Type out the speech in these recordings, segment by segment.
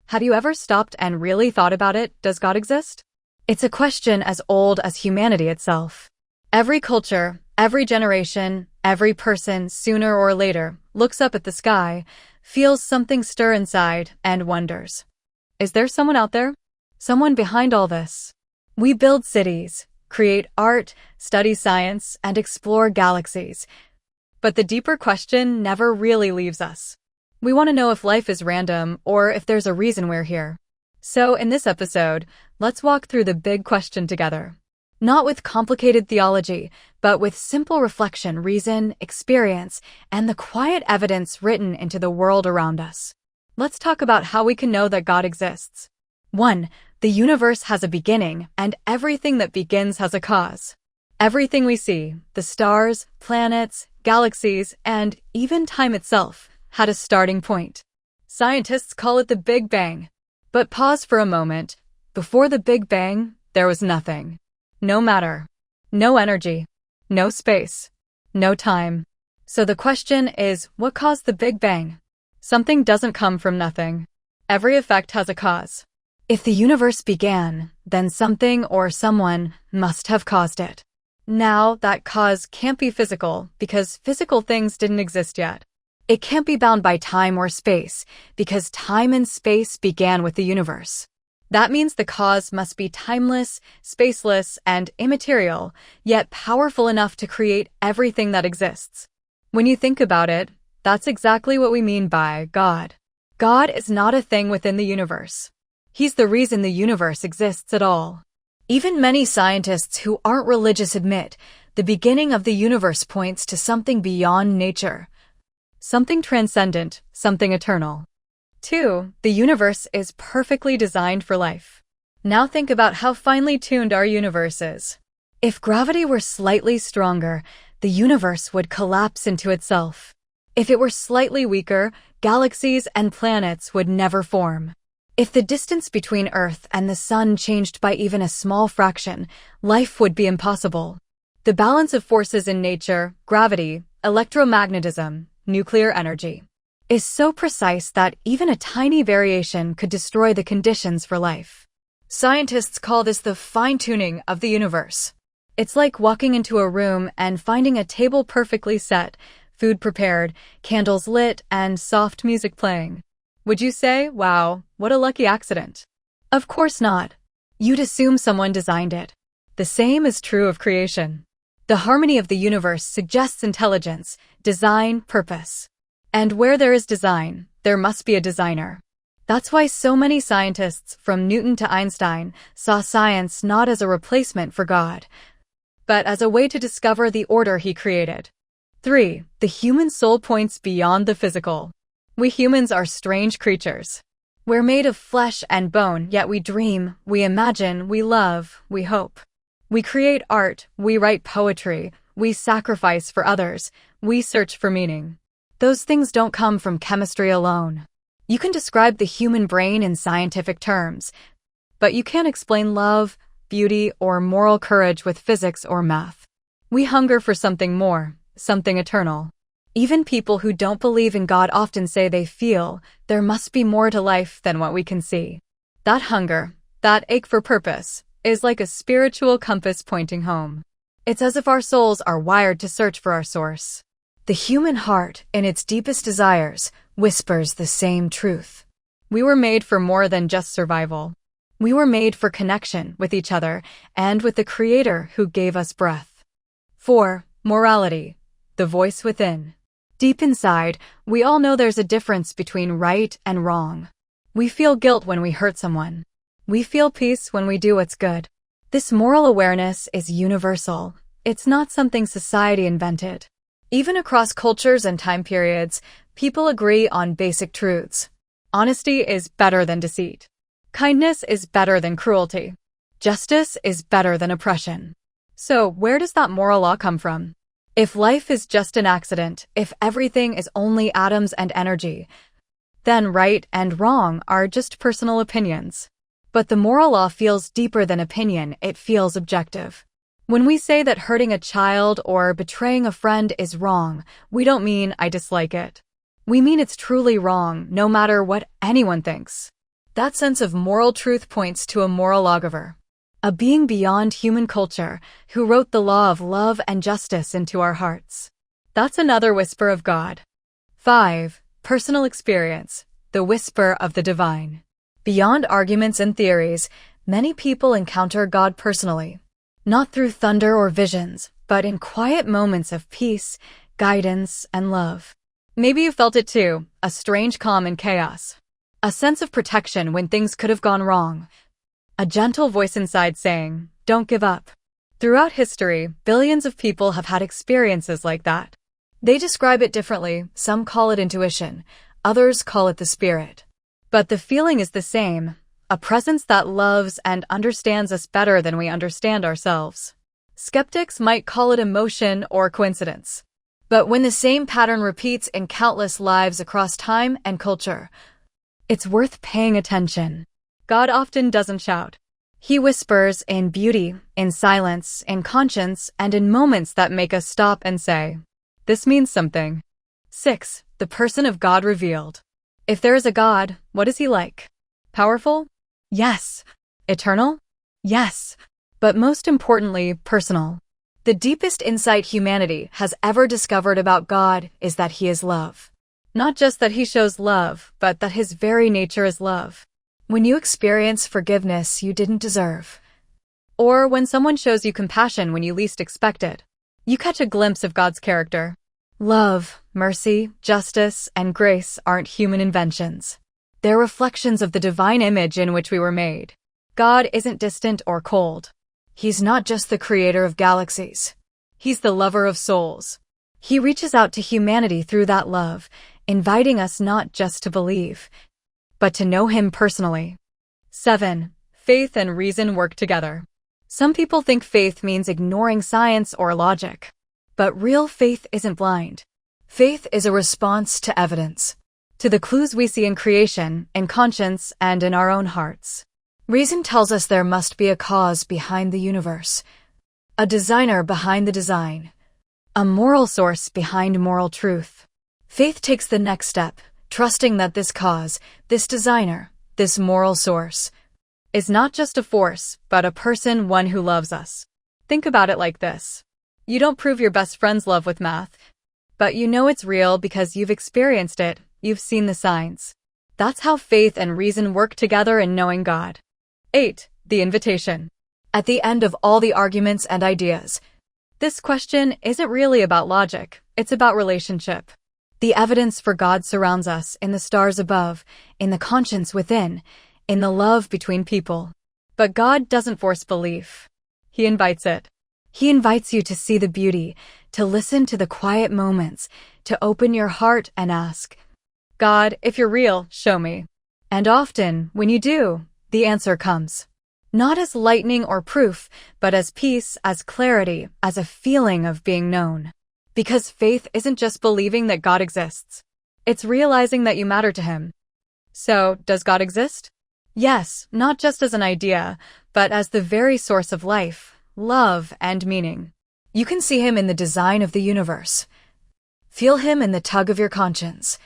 Have you ever stopped and really thought about it? Does God exist? It's a question as old as humanity itself. Every culture, every generation, every person, sooner or later, looks up at the sky, feels something stir inside, and wonders. Is there someone out there? Someone behind all this? We build cities, create art, study science, and explore galaxies. But the deeper question never really leaves us. We want to know if life is random or if there's a reason we're here. So in this episode, let's walk through the big question together. Not with complicated theology, but with simple reflection, reason, experience, and the quiet evidence written into the world around us. Let's talk about how we can know that God exists. 1. The universe has a beginning, and everything that begins has a cause. Everything we see, the stars, planets, galaxies, and even time itself, had a starting point. Scientists call it the Big Bang. But pause for a moment. Before the Big Bang, there was nothing. No matter. No energy. No space. No time. So the question is, what caused the Big Bang? Something doesn't come from nothing. Every effect has a cause. If the universe began, then something or someone must have caused it. Now, that cause can't be physical because physical things didn't exist yet. It can't be bound by time or space because time and space began with the universe. That means the cause must be timeless, spaceless, and immaterial, yet powerful enough to create everything that exists. When you think about it, that's exactly what we mean by God. God is not a thing within the universe. He's the reason the universe exists at all. Even many scientists who aren't religious admit the beginning of the universe points to something beyond nature. Something transcendent, something eternal. 2. The universe is perfectly designed for life. Now think about how finely tuned our universe is. If gravity were slightly stronger, the universe would collapse into itself. If it were slightly weaker, galaxies and planets would never form. If the distance between Earth and the Sun changed by even a small fraction, life would be impossible. The balance of forces in nature, gravity, electromagnetism, nuclear energy, is so precise that even a tiny variation could destroy the conditions for life. Scientists call this the fine-tuning of the universe. It's like walking into a room and finding a table perfectly set, food prepared, candles lit, and soft music playing. Would you say, wow, what a lucky accident? Of course not. You'd assume someone designed it. The same is true of creation. The harmony of the universe suggests intelligence, design, purpose. And where there is design, there must be a designer. That's why so many scientists, from Newton to Einstein, saw science not as a replacement for God, but as a way to discover the order he created. 3. The human soul points beyond the physical. We humans are strange creatures. We're made of flesh and bone, yet we dream, we imagine, we love, we hope. We create art, we write poetry, we sacrifice for others, we search for meaning. Those things don't come from chemistry alone. You can describe the human brain in scientific terms, but you can't explain love, beauty, or moral courage with physics or math. We hunger for something more, something eternal. Even people who don't believe in God often say they feel there must be more to life than what we can see. That hunger, that ache for purpose, is like a spiritual compass pointing home. It's as if our souls are wired to search for our source. The human heart, in its deepest desires, whispers the same truth. We were made for more than just survival. We were made for connection with each other and with the Creator who gave us breath. 4. Morality, the voice within. Deep inside, we all know there's a difference between right and wrong. We feel guilt when we hurt someone. We feel peace when we do what's good. This moral awareness is universal. It's not something society invented. Even across cultures and time periods, people agree on basic truths. Honesty is better than deceit. Kindness is better than cruelty. Justice is better than oppression. So, where does that moral law come from? If life is just an accident, if everything is only atoms and energy, then right and wrong are just personal opinions. But the moral law feels deeper than opinion, it feels objective. When we say that hurting a child or betraying a friend is wrong, we don't mean I dislike it. We mean it's truly wrong, no matter what anyone thinks. That sense of moral truth points to a moral lawgiver, a being beyond human culture who wrote the law of love and justice into our hearts. That's another whisper of God. 5. Personal experience, the whisper of the divine. Beyond arguments and theories, many people encounter God personally, not through thunder or visions, but in quiet moments of peace, guidance, and love. Maybe you felt it too, a strange calm in chaos, a sense of protection when things could have gone wrong, a gentle voice inside saying, "Don't give up." Throughout history, billions of people have had experiences like that. They describe it differently. Some call it intuition, others call it the spirit. But the feeling is the same, a presence that loves and understands us better than we understand ourselves. Skeptics might call it emotion or coincidence. But when the same pattern repeats in countless lives across time and culture, it's worth paying attention. God often doesn't shout. He whispers in beauty, in silence, in conscience, and in moments that make us stop and say, "This means something." 6. The person of God revealed. If there is a God, what is he like? Powerful? Yes. Eternal? Yes. But most importantly, personal. The deepest insight humanity has ever discovered about God is that he is love. Not just that he shows love, but that his very nature is love. When you experience forgiveness you didn't deserve, or when someone shows you compassion when you least expect it, you catch a glimpse of God's character. Love, mercy, justice, and grace aren't human inventions. They're reflections of the divine image in which we were made. God isn't distant or cold. He's not just the creator of galaxies. He's the lover of souls. He reaches out to humanity through that love, inviting us not just to believe, but to know him personally. 7. Faith and reason work together. Some people think faith means ignoring science or logic. But real faith isn't blind. Faith is a response to evidence, to the clues we see in creation, in conscience, and in our own hearts. Reason tells us there must be a cause behind the universe, a designer behind the design, a moral source behind moral truth. Faith takes the next step, trusting that this cause, this designer, this moral source, is not just a force, but a person, one who loves us. Think about it like this. You don't prove your best friend's love with math, but you know it's real because you've experienced it, you've seen the signs. That's how faith and reason work together in knowing God. 8. The invitation. At the end of all the arguments and ideas, this question isn't really about logic, it's about relationship. The evidence for God surrounds us in the stars above, in the conscience within, in the love between people. But God doesn't force belief. He invites it. He invites you to see the beauty, to listen to the quiet moments, to open your heart and ask, "God, if you're real, show me." And often, when you do, the answer comes. Not as lightning or proof, but as peace, as clarity, as a feeling of being known. Because faith isn't just believing that God exists. It's realizing that you matter to him. So, does God exist? Yes, not just as an idea, but as the very source of life, love, and meaning. You can see him in the design of the universe, feel him in the tug of your conscience,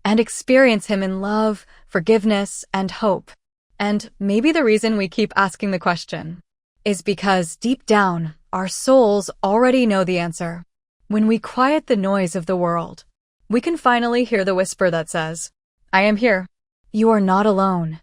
and experience him in love, forgiveness, and hope. And maybe the reason we keep asking the question is because deep down, our souls already know the answer. When we quiet the noise of the world, we can finally hear the whisper that says, "I am here." You are not alone.